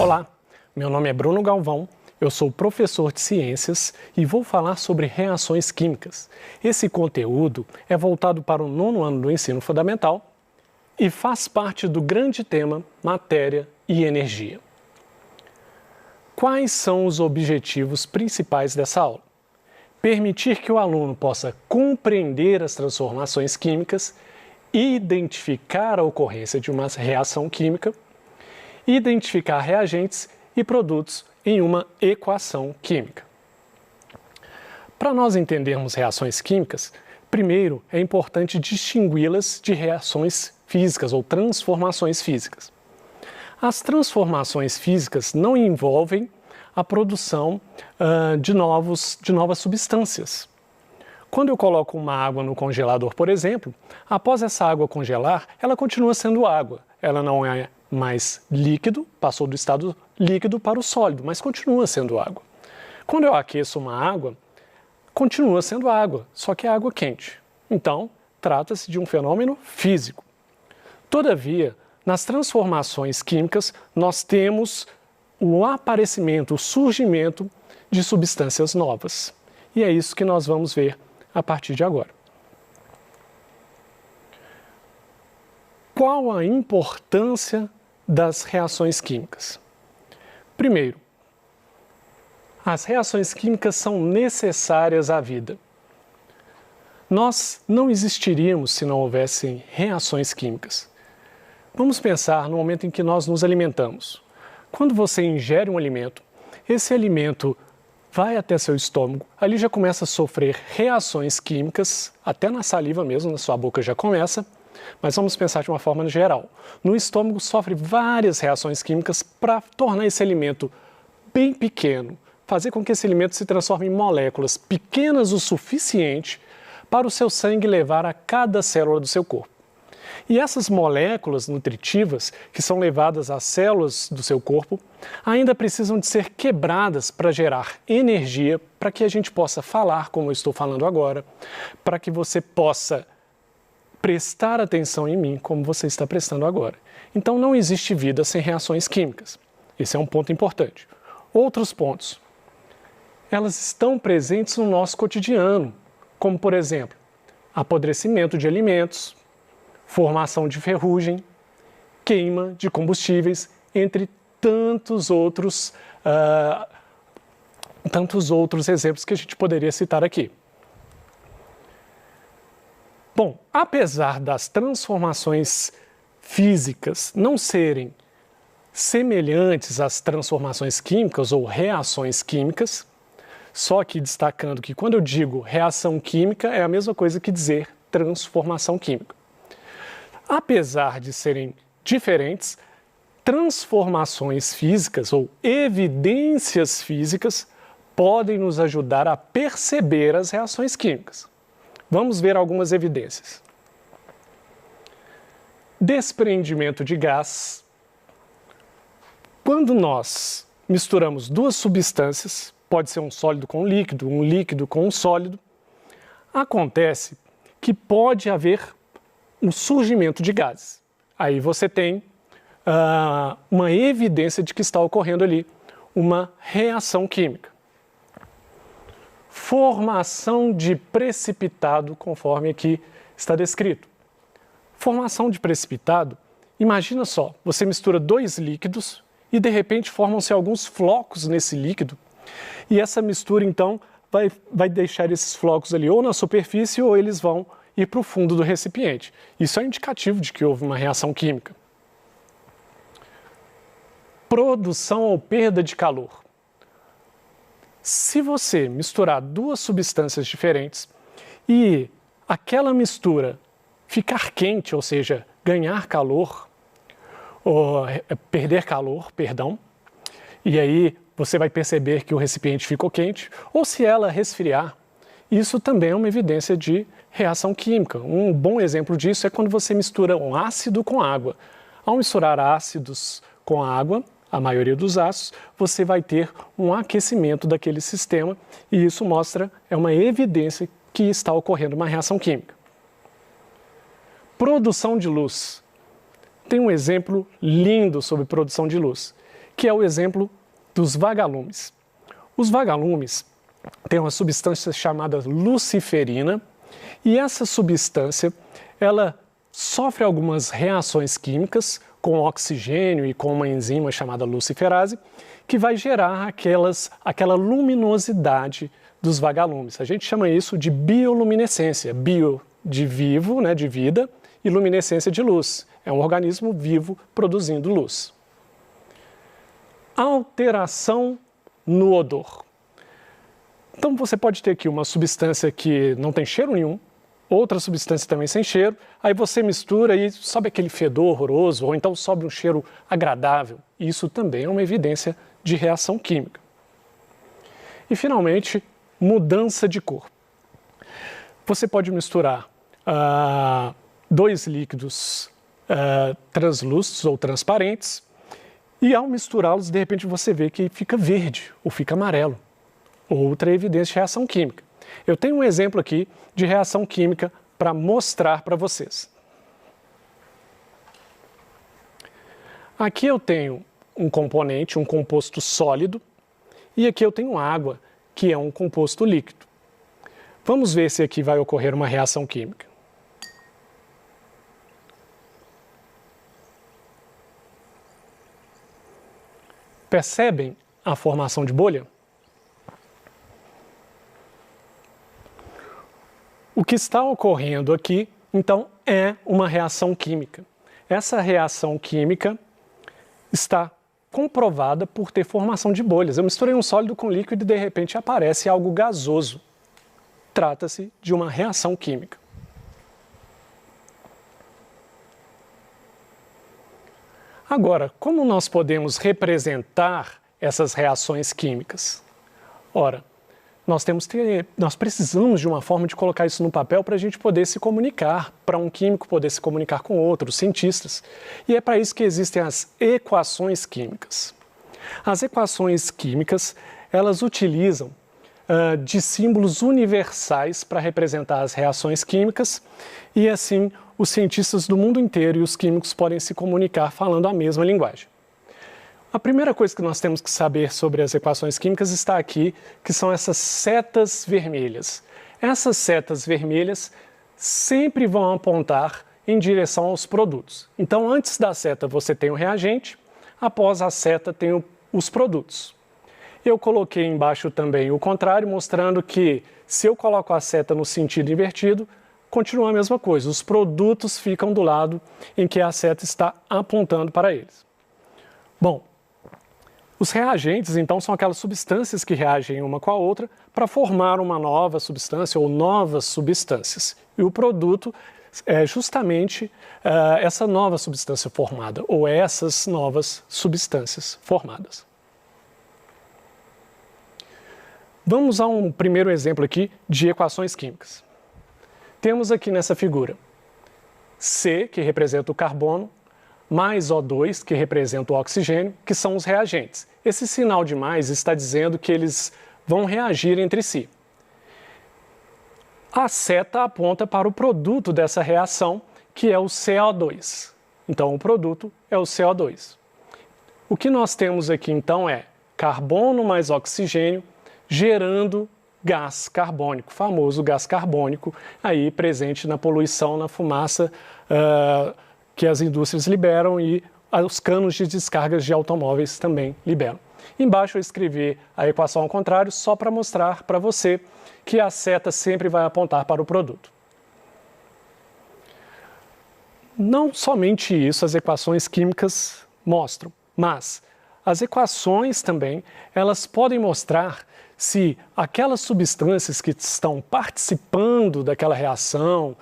Olá, meu nome é Bruno Galvão, eu sou professor de ciências e vou falar sobre reações químicas. Esse conteúdo é voltado para o 9º ano do ensino fundamental e faz parte do grande tema matéria e energia. Quais são os objetivos principais dessa aula? Permitir que o aluno possa compreender as transformações químicas, identificar a ocorrência de uma reação química, identificar reagentes e produtos em uma equação química. Para nós entendermos reações químicas, primeiro é importante distingui-las de reações físicas ou transformações físicas. As transformações físicas não envolvem a produção de novas substâncias. Quando eu coloco uma água no congelador, por exemplo, após essa água congelar, ela continua sendo água. Ela não é mais líquido, passou do estado líquido para o sólido, mas continua sendo água. Quando eu aqueço uma água, continua sendo água, só que é água quente. Então, trata-se de um fenômeno físico. Todavia, nas transformações químicas, nós temos o aparecimento, o surgimento de substâncias novas. E é isso que nós vamos ver a partir de agora. Qual a importância das reações químicas? Primeiro, as reações químicas são necessárias à vida. Nós não existiríamos se não houvessem reações químicas. Vamos pensar no momento em que nós nos alimentamos. Quando você ingere um alimento, esse alimento vai até seu estômago, ali já começa a sofrer reações químicas, até na saliva mesmo, na sua boca já começa, mas vamos pensar de uma forma geral. No estômago sofre várias reações químicas para tornar esse alimento bem pequeno, fazer com que esse alimento se transforme em moléculas pequenas o suficiente para o seu sangue levar a cada célula do seu corpo. E essas moléculas nutritivas, que são levadas às células do seu corpo, ainda precisam de ser quebradas para gerar energia, para que a gente possa falar como eu estou falando agora, para que você possa prestar atenção em mim como você está prestando agora. Então não existe vida sem reações químicas. Esse é um ponto importante. Outros pontos. Elas estão presentes no nosso cotidiano, como por exemplo, apodrecimento de alimentos, formação de ferrugem, queima de combustíveis, entre tantos outros exemplos que a gente poderia citar aqui. Bom, apesar das transformações físicas não serem semelhantes às transformações químicas ou reações químicas, só que destacando que quando eu digo reação química é a mesma coisa que dizer transformação química. Apesar de serem diferentes, transformações físicas ou evidências físicas podem nos ajudar a perceber as reações químicas. Vamos ver algumas evidências. Desprendimento de gás. Quando nós misturamos duas substâncias, pode ser um sólido com um líquido com um sólido, acontece que pode haver um surgimento de gases. Aí você tem uma evidência de que está ocorrendo ali uma reação química. Formação de precipitado, conforme aqui está descrito. Formação de precipitado, imagina só, você mistura dois líquidos e de repente formam-se alguns flocos nesse líquido e essa mistura então vai deixar esses flocos ali ou na superfície ou eles vão ir para o fundo do recipiente. Isso é indicativo de que houve uma reação química. Produção ou perda de calor. Se você misturar duas substâncias diferentes e aquela mistura ficar quente, ou seja, ganhar calor, ou perder calor, perdão, e aí você vai perceber que o recipiente ficou quente, ou se ela resfriar, isso também é uma evidência de reação química. Um bom exemplo disso é quando você mistura um ácido com água. Ao misturar ácidos com água, a maioria dos ácidos, você vai ter um aquecimento daquele sistema e isso é uma evidência que está ocorrendo uma reação química. Produção de luz. Tem um exemplo lindo sobre produção de luz, que é o exemplo dos vagalumes. Os vagalumes têm uma substância chamada luciferina e essa substância ela sofre algumas reações químicas com oxigênio e com uma enzima chamada luciferase que vai gerar aquela luminosidade dos vagalumes. A gente chama isso de bioluminescência. Bio de vivo, né, de vida, e luminescência de luz. É um organismo vivo produzindo luz. Alteração no odor. Então você pode ter aqui uma substância que não tem cheiro nenhum, outra substância também sem cheiro, aí você mistura e sobe aquele fedor horroroso, ou então sobe um cheiro agradável. Isso também é uma evidência de reação química. E finalmente, mudança de cor. Você pode misturar dois líquidos translúcidos ou transparentes e ao misturá-los, de repente você vê que fica verde ou fica amarelo. Outra evidência de reação química. Eu tenho um exemplo aqui de reação química para mostrar para vocês. Aqui eu tenho um componente, um composto sólido, e aqui eu tenho água, que é um composto líquido. Vamos ver se aqui vai ocorrer uma reação química. Percebem a formação de bolha? O que está ocorrendo aqui, então, é uma reação química. Essa reação química está comprovada por ter formação de bolhas. Eu misturei um sólido com líquido e, de repente, aparece algo gasoso. Trata-se de uma reação química. Agora, como nós podemos representar essas reações químicas? Ora, nós precisamos de uma forma de colocar isso no papel para a gente poder se comunicar, para um químico poder se comunicar com outros, cientistas. E é para isso que existem as equações químicas. As equações químicas, elas utilizam de símbolos universais para representar as reações químicas e assim os cientistas do mundo inteiro e os químicos podem se comunicar falando a mesma linguagem. A primeira coisa que nós temos que saber sobre as equações químicas está aqui, que são essas setas vermelhas. Essas setas vermelhas sempre vão apontar em direção aos produtos. Então, antes da seta você tem o reagente, após a seta tem os produtos. Eu coloquei embaixo também o contrário, mostrando que se eu coloco a seta no sentido invertido, continua a mesma coisa. Os produtos ficam do lado em que a seta está apontando para eles. Bom, os reagentes, então, são aquelas substâncias que reagem uma com a outra para formar uma nova substância ou novas substâncias. E o produto é justamente essa nova substância formada ou essas novas substâncias formadas. Vamos a um primeiro exemplo aqui de equações químicas. Temos aqui nessa figura C, que representa o carbono, mais O2, que representa o oxigênio, que são os reagentes. Esse sinal de mais está dizendo que eles vão reagir entre si. A seta aponta para o produto dessa reação, que é o CO2. Então, o produto é o CO2. O que nós temos aqui, então, é carbono mais oxigênio gerando gás carbônico, famoso gás carbônico, aí presente na poluição, na fumaça que as indústrias liberam e os canos de descargas de automóveis também liberam. Embaixo eu escrevi a equação ao contrário só para mostrar para você que a seta sempre vai apontar para o produto. Não somente isso as equações químicas mostram, mas as equações também, elas podem mostrar se aquelas substâncias que estão participando daquela reação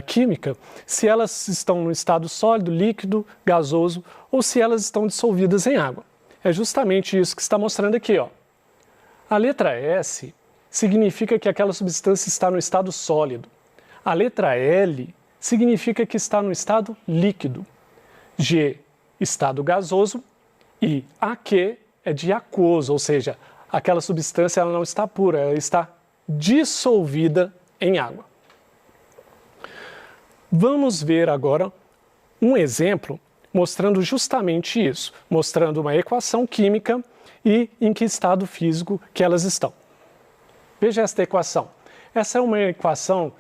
química, se elas estão no estado sólido, líquido, gasoso, ou se elas estão dissolvidas em água. É justamente isso que está mostrando aqui, ó. A letra S significa que aquela substância está no estado sólido. A letra L significa que está no estado líquido. G, estado gasoso, e AQ é de aquoso, ou seja, aquela substância ela não está pura, ela está dissolvida em água. Vamos ver agora um exemplo mostrando justamente isso, mostrando uma equação química e em que estado físico que elas estão. Veja esta equação. Essa é uma equação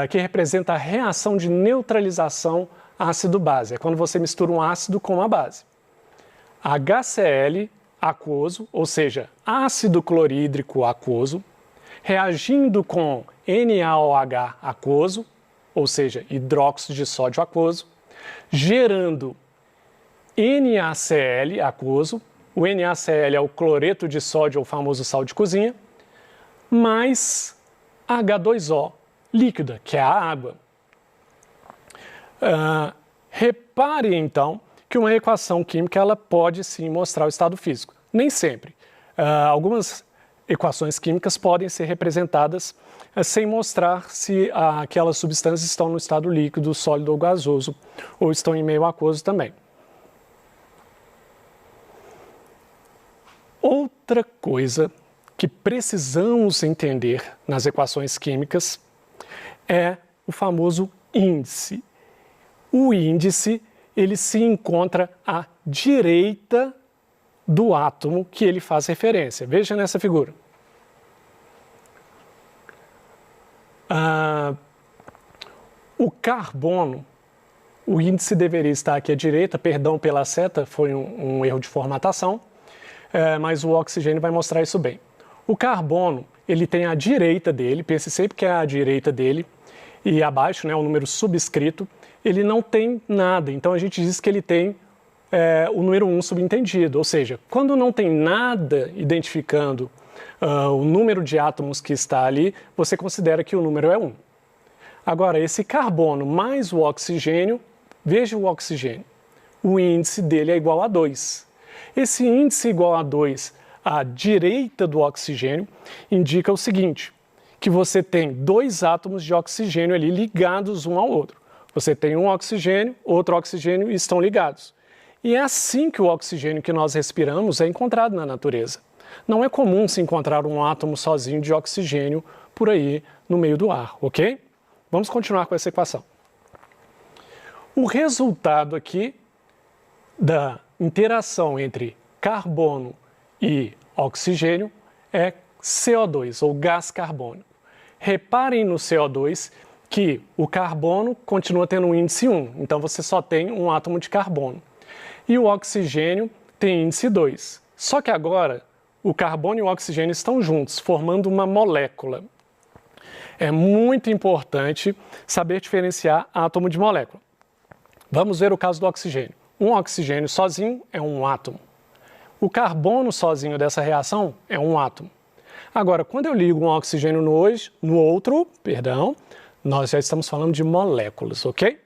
que representa a reação de neutralização ácido-base. É quando você mistura um ácido com uma base. HCl aquoso, ou seja, ácido clorídrico aquoso, reagindo com NaOH aquoso, ou seja, hidróxido de sódio aquoso, gerando NaCl aquoso. O NaCl é o cloreto de sódio, o famoso sal de cozinha, mais H2O líquida, que é a água. Repare, então, que uma equação química ela pode sim mostrar o estado físico. Nem sempre. Algumas equações químicas podem ser representadas sem mostrar se aquelas substâncias estão no estado líquido, sólido ou gasoso, ou estão em meio aquoso também. Outra coisa que precisamos entender nas equações químicas é o famoso índice. O índice, ele se encontra à direita do átomo que ele faz referência. Veja nessa figura. O carbono, o índice deveria estar aqui à direita, perdão pela seta, foi um erro de formatação, mas o oxigênio vai mostrar isso bem. O carbono, ele tem à direita dele, pense sempre que é à direita dele, e abaixo, né, o número subscrito, ele não tem nada, então a gente diz que ele tem o número 1 subentendido, ou seja, quando não tem nada identificando o número de átomos que está ali, você considera que o número é 1. Agora, esse carbono mais o oxigênio, veja o oxigênio, o índice dele é igual a 2. Esse índice igual a 2 à direita do oxigênio indica o seguinte, que você tem dois átomos de oxigênio ali ligados um ao outro. Você tem um oxigênio, outro oxigênio e estão ligados. E é assim que o oxigênio que nós respiramos é encontrado na natureza. Não é comum se encontrar um átomo sozinho de oxigênio por aí no meio do ar, ok? Vamos continuar com essa equação. O resultado aqui da interação entre carbono e oxigênio é CO2, ou gás carbônico. Reparem no CO2 que o carbono continua tendo um índice 1, então você só tem um átomo de carbono. E o oxigênio tem índice 2. Só que agora o carbono e o oxigênio estão juntos, formando uma molécula. É muito importante saber diferenciar átomo de molécula. Vamos ver o caso do oxigênio. Um oxigênio sozinho é um átomo. O carbono sozinho dessa reação é um átomo. Agora, quando eu ligo um oxigênio no outro, nós já estamos falando de moléculas, ok?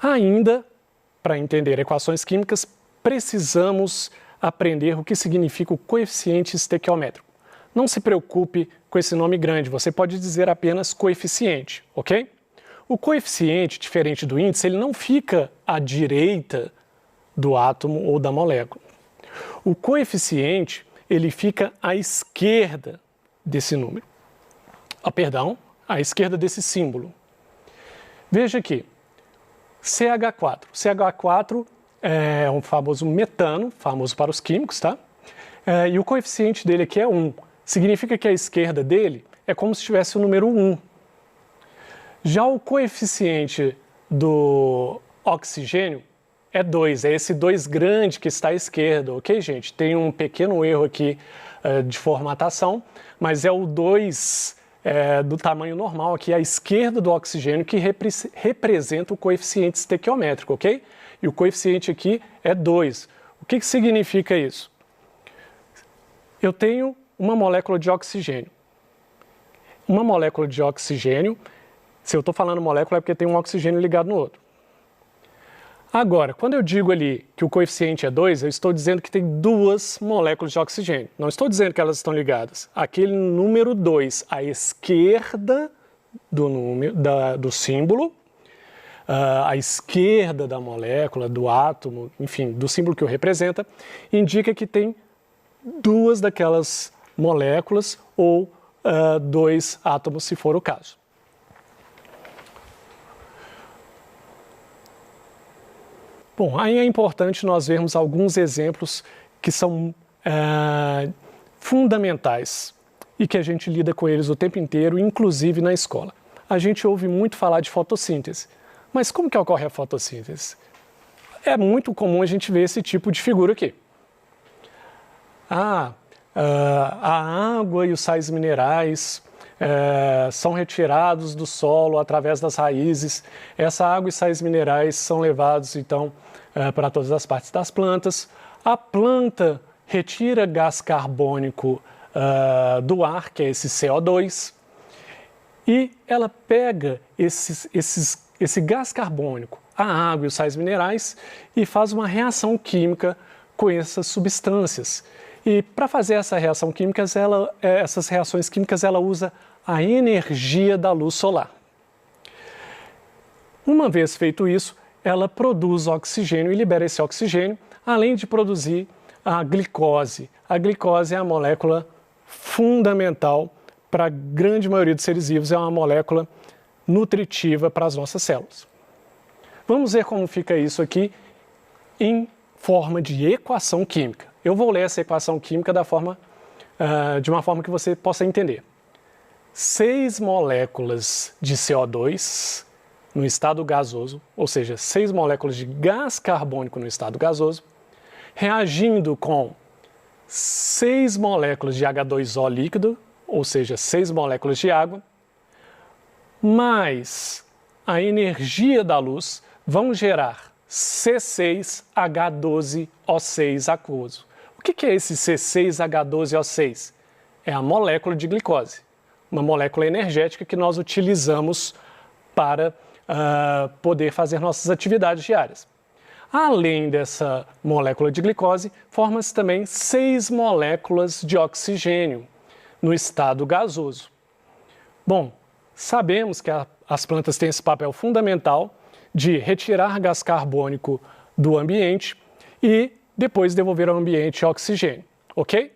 Ainda, para entender equações químicas, precisamos aprender o que significa o coeficiente estequiométrico. Não se preocupe com esse nome grande, você pode dizer apenas coeficiente, ok? O coeficiente, diferente do índice, ele não fica à direita do átomo ou da molécula. O coeficiente, ele fica à esquerda desse número. À esquerda desse símbolo. Veja aqui, CH4. CH4 é um famoso metano, famoso para os químicos, tá? E o coeficiente dele aqui é 1. Significa que a esquerda dele é como se tivesse o número 1. Já o coeficiente do oxigênio é 2, é esse 2 grande que está à esquerda, ok, gente? Tem um pequeno erro aqui de formatação, mas é o 2 do tamanho normal aqui à esquerda do oxigênio que representa o coeficiente estequiométrico, ok? E o coeficiente aqui é 2. O que significa isso? Eu tenho uma molécula de oxigênio. Uma molécula de oxigênio, se eu estou falando molécula é porque tem um oxigênio ligado no outro. Agora, quando eu digo ali que o coeficiente é 2, eu estou dizendo que tem duas moléculas de oxigênio. Não estou dizendo que elas estão ligadas. Aquele número 2 à esquerda do símbolo, à esquerda da molécula, do átomo, enfim, do símbolo que o representa, indica que tem duas daquelas moléculas ou 2 átomos, se for o caso. Bom, aí é importante nós vermos alguns exemplos que são fundamentais e que a gente lida com eles o tempo inteiro, inclusive na escola. A gente ouve muito falar de fotossíntese, mas como que ocorre a fotossíntese? É muito comum a gente ver esse tipo de figura aqui. A água e os sais minerais são retirados do solo através das raízes. Essa água e sais minerais são levados, então, para todas as partes das plantas. A planta retira gás carbônico do ar, que é esse CO2, e ela pega esse gás carbônico, a água e os sais minerais, e faz uma reação química com essas substâncias. E para fazer essas reações químicas, ela usa a energia da luz solar. Uma vez feito isso, ela produz oxigênio e libera esse oxigênio, além de produzir a glicose. A glicose é a molécula fundamental para a grande maioria dos seres vivos, é uma molécula nutritiva para as nossas células. Vamos ver como fica isso aqui em forma de equação química. Eu vou ler essa equação química de uma forma que você possa entender. 6 moléculas de CO2 no estado gasoso, ou seja, 6 moléculas de gás carbônico no estado gasoso, reagindo com 6 moléculas de H2O líquido, ou seja, 6 moléculas de água, mais a energia da luz, vão gerar C6H12O6 aquoso. O que é esse C6H12O6? É a molécula de glicose, uma molécula energética que nós utilizamos para poder fazer nossas atividades diárias. Além dessa molécula de glicose, forma-se também 6 moléculas de oxigênio no estado gasoso. Bom, sabemos que as plantas têm esse papel fundamental de retirar gás carbônico do ambiente e depois devolver ao ambiente oxigênio, ok?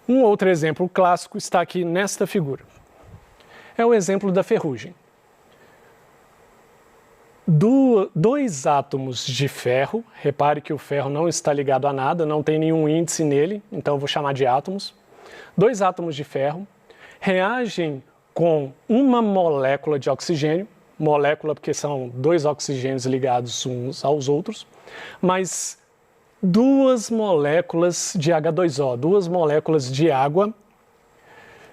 Um outro exemplo clássico está aqui nesta figura. É o exemplo da ferrugem. 2 átomos de ferro, repare que o ferro não está ligado a nada, não tem nenhum índice nele, então eu vou chamar de átomos. 2 átomos de ferro reagem com uma molécula de oxigênio, molécula porque são 2 oxigênios ligados uns aos outros, mas 2 moléculas de H2O, 2 moléculas de água,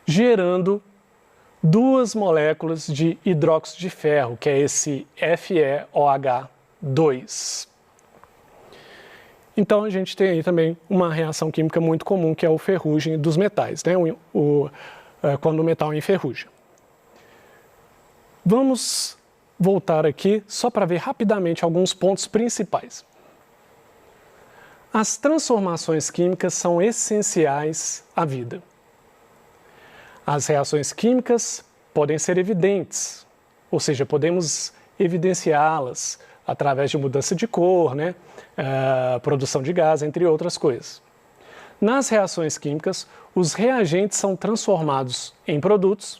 gerando 2 moléculas de hidróxido de ferro, que é esse FeOH2. Então a gente tem aí também uma reação química muito comum, que é o ferrugem dos metais, né? Quando o metal enferruja. Vamos voltar aqui só para ver rapidamente alguns pontos principais. As transformações químicas são essenciais à vida. As reações químicas podem ser evidentes, ou seja, podemos evidenciá-las através de mudança de cor, né? Produção de gás, entre outras coisas. Nas reações químicas, os reagentes são transformados em produtos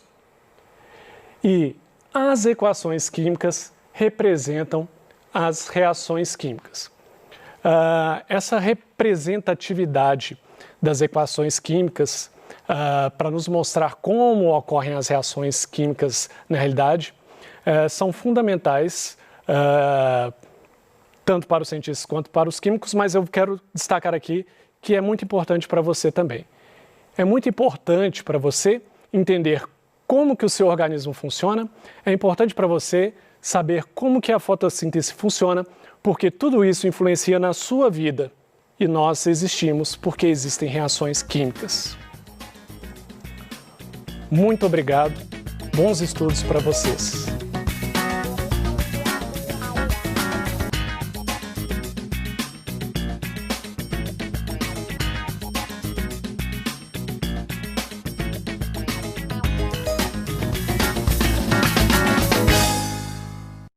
e as equações químicas representam as reações químicas. Essa representatividade das equações químicas para nos mostrar como ocorrem as reações químicas na realidade são fundamentais tanto para os cientistas quanto para os químicos, mas eu quero destacar aqui que é muito importante para você também. É muito importante para você entender como que o seu organismo funciona, é importante para você saber como que a fotossíntese funciona, porque tudo isso influencia na sua vida e nós existimos porque existem reações químicas. Muito obrigado, bons estudos para vocês.